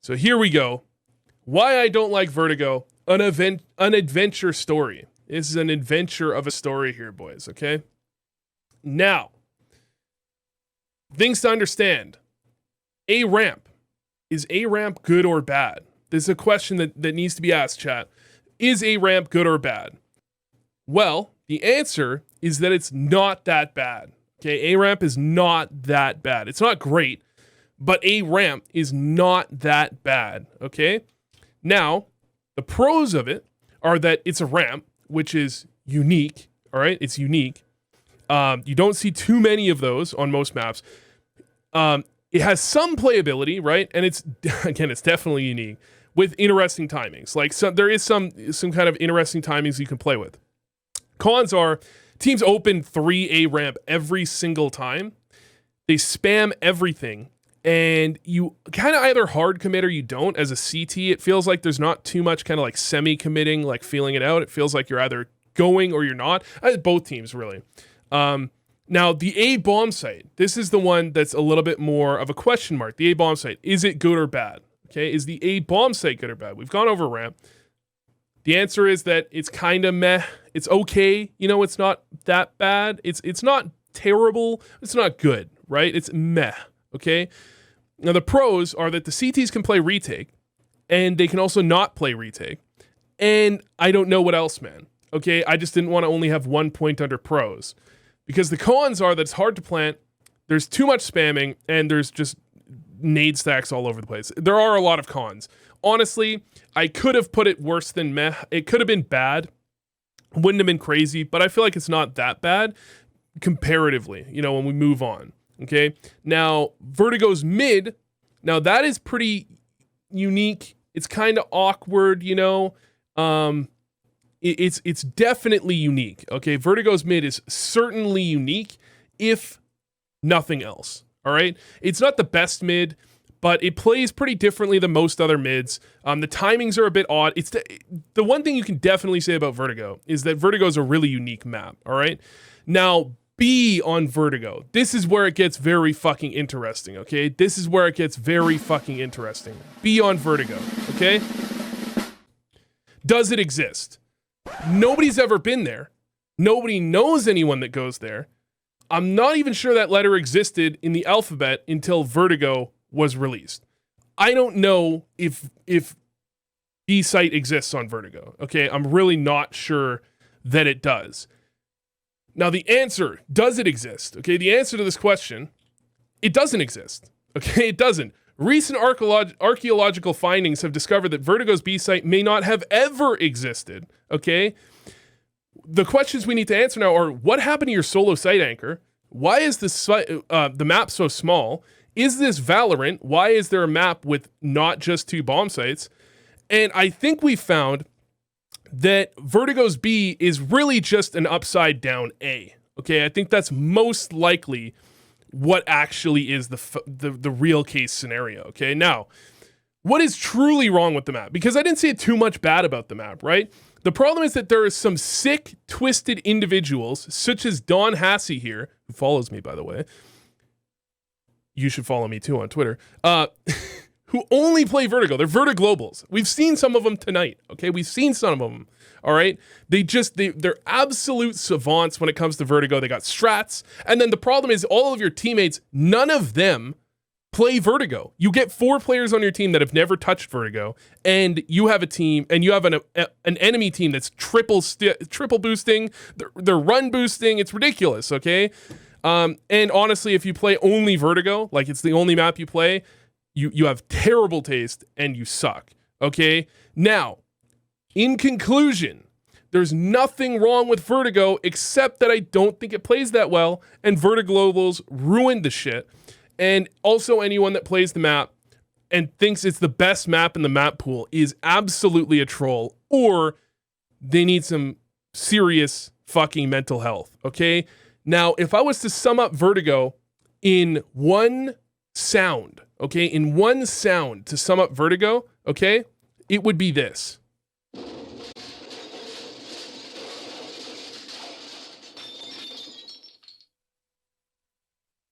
So here we go. Why I don't like Vertigo, an adventure story. This is an adventure of a story here, boys, okay? Now, things to understand. A ramp. Is a ramp good or bad? This is a question that needs to be asked, chat. Is a ramp good or bad? Well, the answer is that it's not that bad. Okay, a ramp is not that bad. It's not great, but a ramp is not that bad, okay? Now, the pros of it are that it's a ramp, which is unique, all right? It's unique. You don't see too many of those on most maps. It has some playability, right? And it's, again, it's definitely unique with interesting timings. Like, there is some kind of interesting timings you can play with. Cons are, teams open 3 A ramp every single time. They spam everything. And you kind of either hard commit or you don't. As a CT, it feels like there's not too much kind of like semi-committing, like feeling it out. It feels like you're either going or you're not. Both teams, really. Now, the A bomb site. This is the one that's a little bit more of a question mark. The A bomb site. Is it good or bad? Okay, is the A bomb site good or bad? We've gone over ramp. The answer is that it's kind of meh. It's okay. You know, it's not that bad. It's not terrible. It's not good, right? It's meh. Okay. Now the pros are that the CTs can play retake, and they can also not play retake. And I don't know what else, man. Okay, I just didn't want to only have 1 point under pros, because the cons are that it's hard to plant. There's too much spamming, and there's just nade stacks all over the place. There are a lot of cons. Honestly, I could have put it worse than meh. It could have been bad. Wouldn't have been crazy, but I feel like it's not that bad comparatively, you know, when we move on. Okay, now Vertigo's mid. Now that is pretty unique. It's kind of awkward, you know. It's definitely unique. Okay, Vertigo's mid is certainly unique, if nothing else. All right, it's not the best mid, but it plays pretty differently than most other mids. The timings are a bit odd. It's the one thing you can definitely say about Vertigo is that Vertigo is a really unique map. All right, now. B on Vertigo. This is where it gets very fucking interesting, okay? This is where it gets very fucking interesting. B on Vertigo, okay? Does it exist? Nobody's ever been there. Nobody knows anyone that goes there. I'm not even sure that letter existed in the alphabet until Vertigo was released. I don't know if B site exists on Vertigo, okay? I'm really not sure that it does. Now, the answer, does it exist? Okay, the answer to this question, it doesn't exist. Okay, it doesn't. Recent archaeological findings have discovered that Vertigo's B site may not have ever existed. Okay, the questions we need to answer now are, what happened to your solo site anchor? Why is the map so small? Is this Valorant? Why is there a map with not just 2 bomb sites? And I think we found that Vertigo's B is really just an upside down A. Okay, I think that's most likely what actually is the real case scenario. Okay, now, what is truly wrong with the map? Because I didn't say too much bad about the map, right? The problem is that there are some sick, twisted individuals, such as Don Hassey here, who follows me, by the way. You should follow me too on Twitter. Who only play Vertigo. They're vertiglobals. We've seen some of them tonight, okay? We've seen some of them, all right? They're absolute savants when it comes to Vertigo. They got strats. And then the problem is all of your teammates, none of them play Vertigo. You get 4 players on your team that have never touched Vertigo, and you have a team, and you have an enemy team that's triple boosting, they're run boosting. It's ridiculous, okay? And honestly, if you play only Vertigo, like it's the only map you play, you have terrible taste and you suck, okay? Now, in conclusion, there's nothing wrong with Vertigo except that I don't think it plays that well, and vertiglobals ruined the shit. And also anyone that plays the map and thinks it's the best map in the map pool is absolutely a troll, or they need some serious fucking mental health, okay? Now, if I was to sum up Vertigo in one sound, okay, in one sound to sum up Vertigo, okay, it would be this.